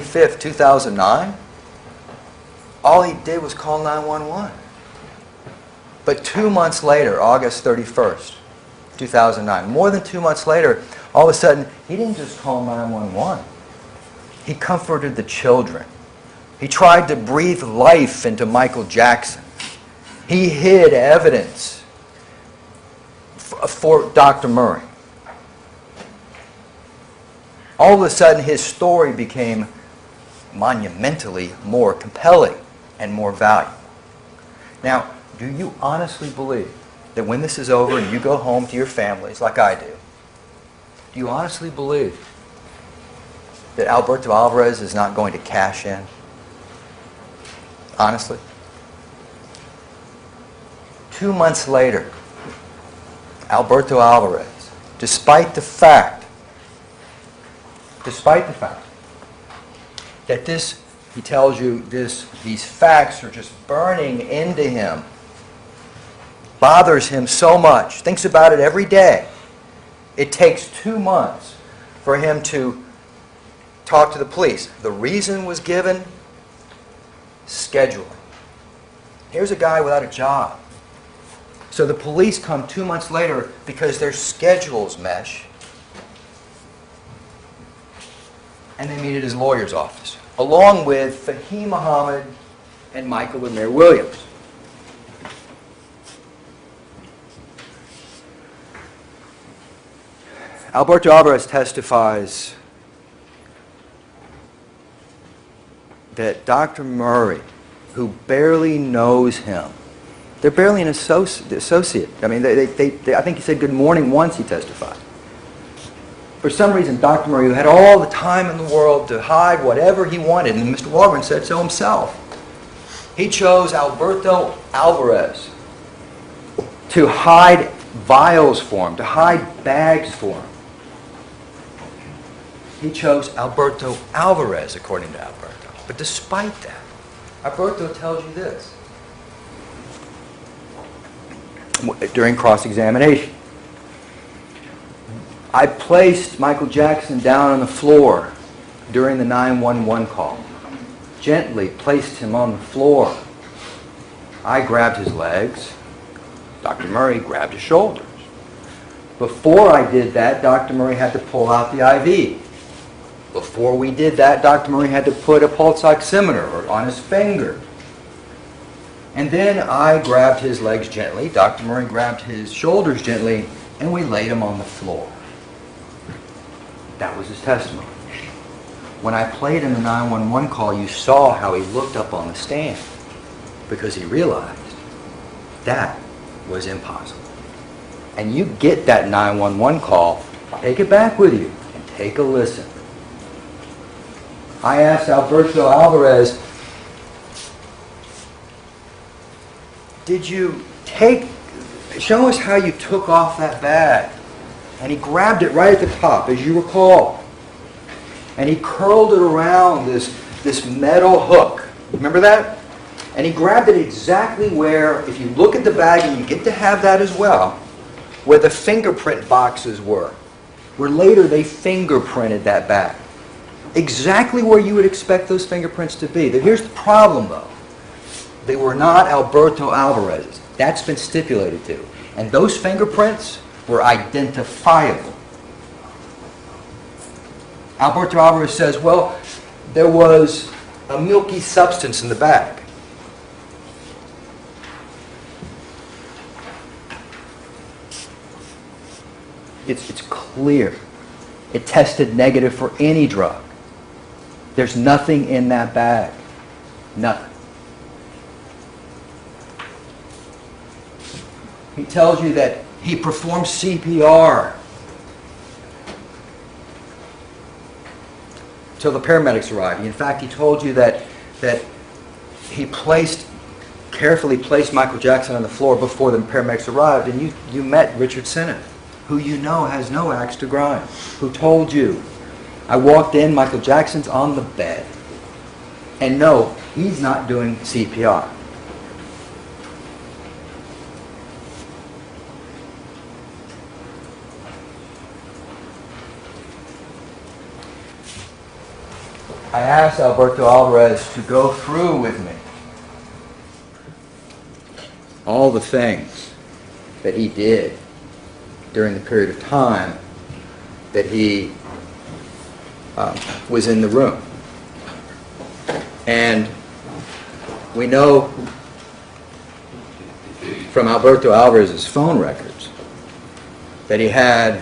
25th, 2009, all he did was call 911. But 2 months later, August 31st, 2009, more than 2 months later, all of a sudden, he didn't just call 911. He comforted the children. He tried to breathe life into Michael Jackson. He hid evidence for Dr. Murray. All of a sudden, his story became monumentally more compelling and more valuable. Now, do you honestly believe that when this is over and you go home to your families like I do you honestly believe that Alberto Alvarez is not going to cash in? Honestly? 2 months later, Alberto Alvarez, despite the fact that this, he tells you, these facts are just burning into him, bothers him so much, thinks about it every day. It takes 2 months for him to talk to the police. The reason was given: scheduling. Here's a guy without a job. So the police come 2 months later because their schedules mesh, and they meet at his lawyer's office, along with Fahim Muhammad and Michael Lemire Williams. Alberto Alvarez testifies that Dr. Murray, who barely knows him, they're barely an associate. I mean, I think he said good morning once, he testified. For some reason, Dr. Murray, who had all the time in the world to hide whatever he wanted, and Mr. Walgren said so himself, he chose Alberto Alvarez to hide vials for him, to hide bags for him. He chose Alberto Alvarez, according to Alberto. But despite that, Alberto tells you this during cross-examination. I placed Michael Jackson down on the floor during the 911 call. Gently placed him on the floor. I grabbed his legs. Dr. Murray grabbed his shoulders. Before I did that, Dr. Murray had to pull out the IV. Before we did that, Dr. Murray had to put a pulse oximeter on his finger. And then I grabbed his legs gently, Dr. Murray grabbed his shoulders gently, and we laid him on the floor. That was his testimony. When I played in the 911 call, you saw how he looked up on the stand because he realized that was impossible. And you get that 911 call, take it back with you and take a listen. I asked Alberto Alvarez, did you show us how you took off that bag. And he grabbed it right at the top, as you recall. And he curled it around this metal hook. Remember that? And he grabbed it exactly where, if you look at the bag, and you get to have that as well, where the fingerprint boxes were. Where later they fingerprinted that bag. Exactly where you would expect those fingerprints to be. Here's the problem, though. They were not Alberto Alvarez's. That's been stipulated to. And those fingerprints were identifiable. Alberto Alvarez says, well, there was a milky substance in the bag. It's clear. It tested negative for any drug. There's nothing in that bag. Nothing. He tells you that he performed CPR till the paramedics arrived. In fact, he told you that he carefully placed Michael Jackson on the floor before the paramedics arrived, and you met Richard Chernoff, who you know has no axe to grind, who told you, I walked in, Michael Jackson's on the bed. And no, he's not doing CPR. I asked Alberto Alvarez to go through with me all the things that he did during the period of time that he was in the room. And we know from Alberto Alvarez's phone records that he had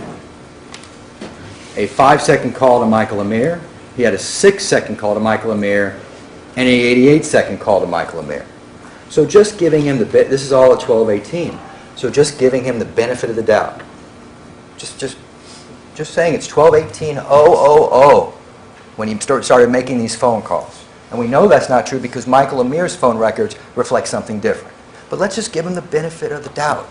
a 5-second call to Michael Amir, he had a 6-second call to Michael Amir, and an 88-second call to Michael Amir. So just giving him this is all at 12:18. So just giving him the benefit of the doubt. Just saying it's 12:18:000 when he started making these phone calls. And we know that's not true because Michael Amir's phone records reflect something different. But let's just give him the benefit of the doubt.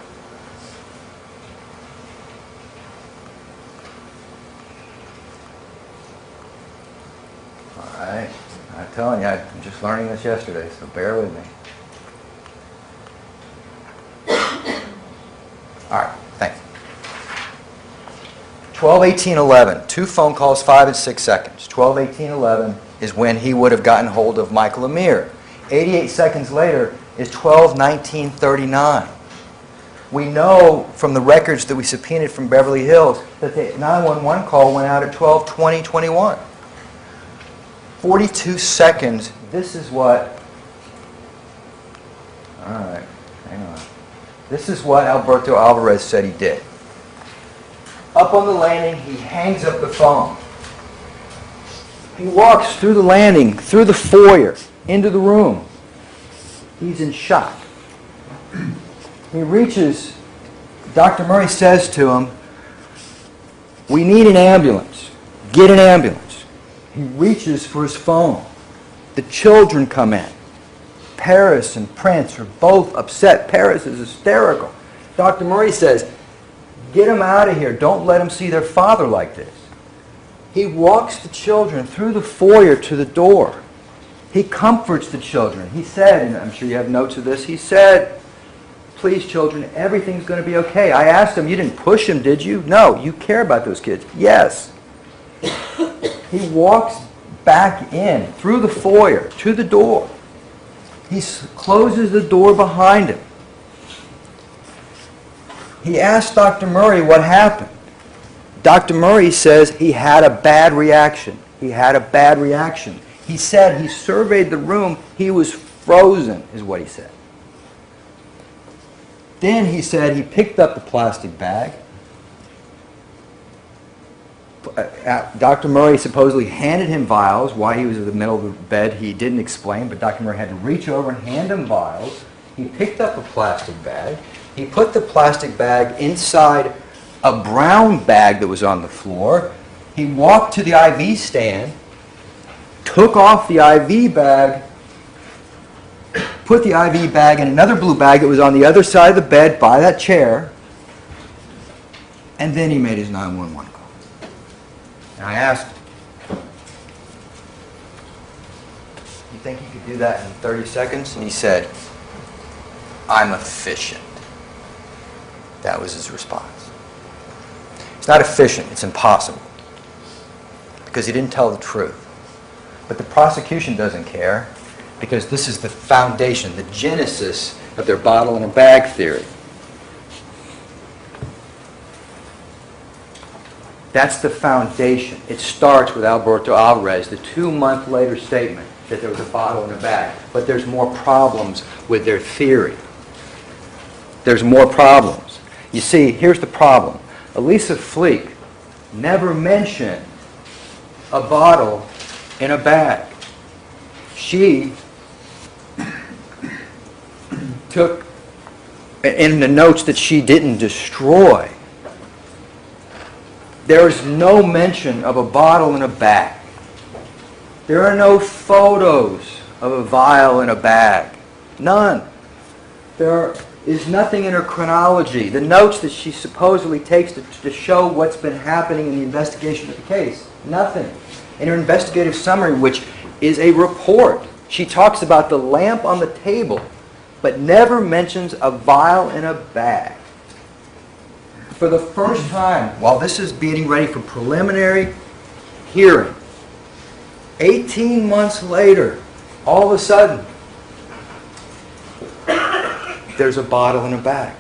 All right. I'm telling you, I'm just learning this yesterday, so bear with me. All right, thanks. 12:18:11, 2 phone calls, 5 and 6 seconds. 12:18:11 is when he would have gotten hold of Michael Amir. 88 seconds later is 12:19:39. We know from the records that we subpoenaed from Beverly Hills that the 911 call went out at 12:20:21. 42 seconds, this is what... All right, hang on. This is what Alberto Alvarez said he did. Up on the landing, he hangs up the phone. He walks through the landing, through the foyer, into the room. He's in shock. He reaches, Dr. Murray says to him, "We need an ambulance. Get an ambulance." He reaches for his phone. The children come in. Paris and Prince are both upset. Paris is hysterical. Dr. Murray says, "Get them out of here. Don't let them see their father like this." He walks the children through the foyer to the door. He comforts the children. He said, and I'm sure you have notes of this, he said, "Please, children, everything's going to be okay." I asked him, "You didn't push him, did you?" "No." "You care about those kids?" "Yes." He walks back in through the foyer to the door. He closes the door behind him. He asked Dr. Murray what happened. Dr. Murray says he had a bad reaction. He had a bad reaction. He said he surveyed the room. He was frozen, is what he said. Then he said he picked up the plastic bag. Dr. Murray supposedly handed him vials. Why he was in the middle of the bed, he didn't explain, but Dr. Murray had to reach over and hand him vials. He picked up a plastic bag. He put the plastic bag inside a brown bag that was on the floor. He walked to the IV stand, took off the IV bag, put the IV bag in another blue bag that was on the other side of the bed by that chair, and then he made his 911 call. And I asked, "You think you could do that in 30 seconds? And he said, "I'm efficient." That was his response. It's not efficient, it's impossible. Because he didn't tell the truth. But the prosecution doesn't care, because this is the foundation, the genesis of their bottle in a bag theory. That's the foundation. It starts with Alberto Alvarez, the 2-month later statement that there was a bottle in a bag. But there's more problems with their theory. There's more problems. You see, here's the problem. Elisa Fleek never mentioned a bottle in a bag. She took, in the notes that she didn't destroy, there is no mention of a bottle in a bag. There are no photos of a vial in a bag. None. There is nothing in her chronology. The notes that she supposedly takes to show what's been happening in the investigation of the case. Nothing. In her investigative summary, which is a report, she talks about the lamp on the table, but never mentions a vial in a bag. For the first time, while this is getting ready for preliminary hearing, 18 months later, all of a sudden, there's a bottle in a bag.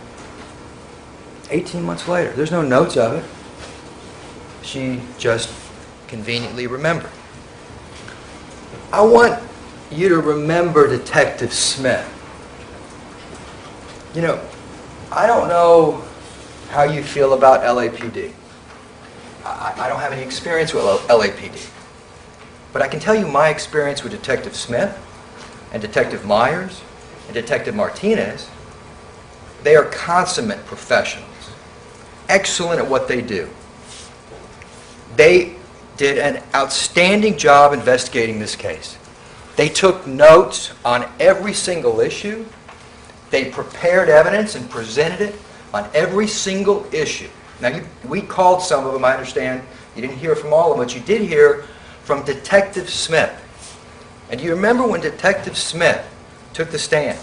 18 months later. There's no notes of it. She just conveniently remembered. I want you to remember Detective Smith. You know, I don't know how you feel about LAPD. I don't have any experience with LAPD. But I can tell you my experience with Detective Smith and Detective Myers and Detective Martinez. They are consummate professionals, excellent at what they do. They did an outstanding job investigating this case. They took notes on every single issue. They prepared evidence and presented it on every single issue. Now, we called some of them, I understand. You didn't hear from all of them, but you did hear from Detective Smith. And do you remember when Detective Smith took the stand?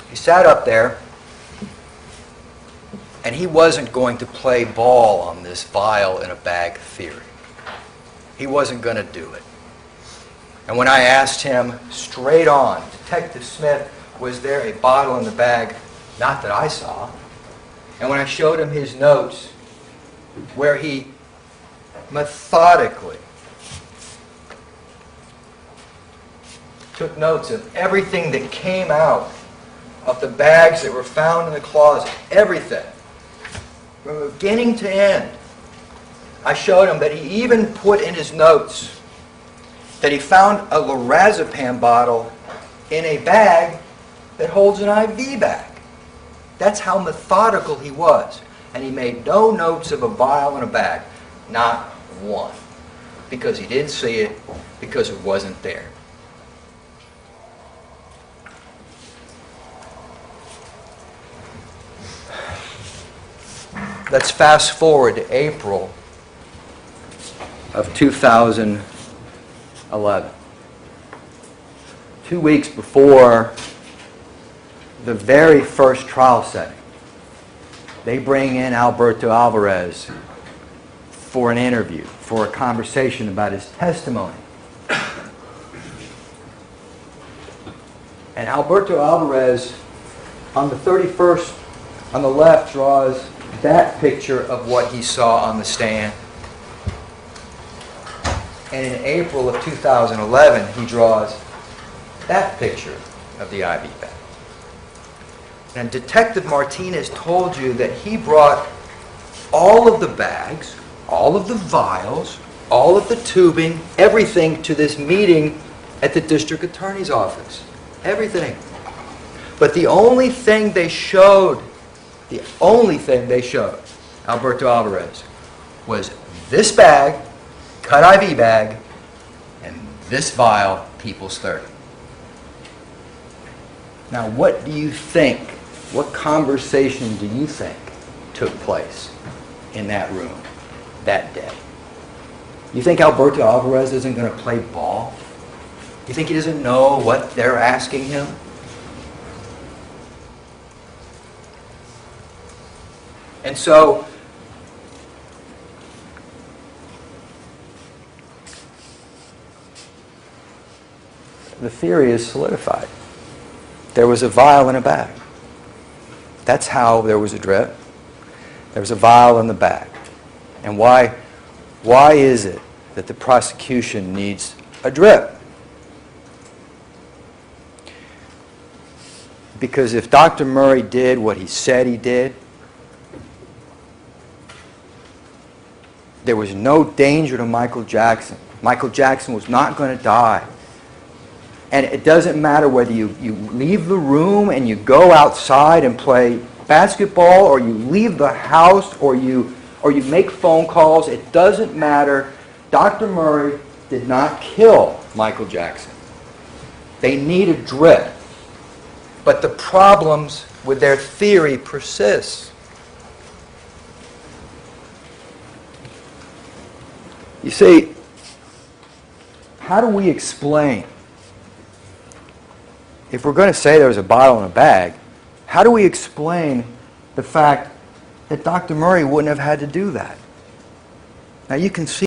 He sat up there, and he wasn't going to play ball on this vial in a bag theory. He wasn't going to do it. And when I asked him straight on, Detective Smith, was there a bottle in the bag? Not that I saw. And when I showed him his notes, where he methodically took notes of everything that came out of the bags that were found in the closet, everything, from beginning to end. I showed him that he even put in his notes that he found a lorazepam bottle in a bag that holds an IV bag. That's how methodical he was. And he made no notes of a vial in a bag. Not one. Because he didn't see it, because it wasn't there. Let's fast forward to April of 2011. 2 weeks before the very first trial setting, they bring in Alberto Alvarez for an interview, for a conversation about his testimony. And Alberto Alvarez, on the 31st, on the left, draws that picture of what he saw on the stand. And in April of 2011, he draws that picture of the IV bag. And Detective Martinez told you that he brought all of the bags, all of the vials, all of the tubing, everything to this meeting at the district attorney's office. Everything. But the only thing they showed, Alberto Alvarez, was this bag, cut IV bag, and this vial, People's 30. Now, what do you think? What conversation do you think took place in that room that day? You think Alberto Alvarez isn't going to play ball? You think he doesn't know what they're asking him? And so, the theory is solidified. There was a vial in a bag. That's how there was a drip. There was a vial in the bag. And why is it that the prosecution needs a drip? Because if Dr. Murray did what he said he did, there was no danger to Michael Jackson. Michael Jackson was not going to die. And it doesn't matter whether you leave the room and you go outside and play basketball, or you leave the house, or you make phone calls. It doesn't matter. Dr. Murray did not kill Michael Jackson. They need a drip. But the problems with their theory persist. You see, how do we explain? If we're going to say there was a bottle in a bag, how do we explain the fact that Dr. Murray wouldn't have had to do that? Now you can see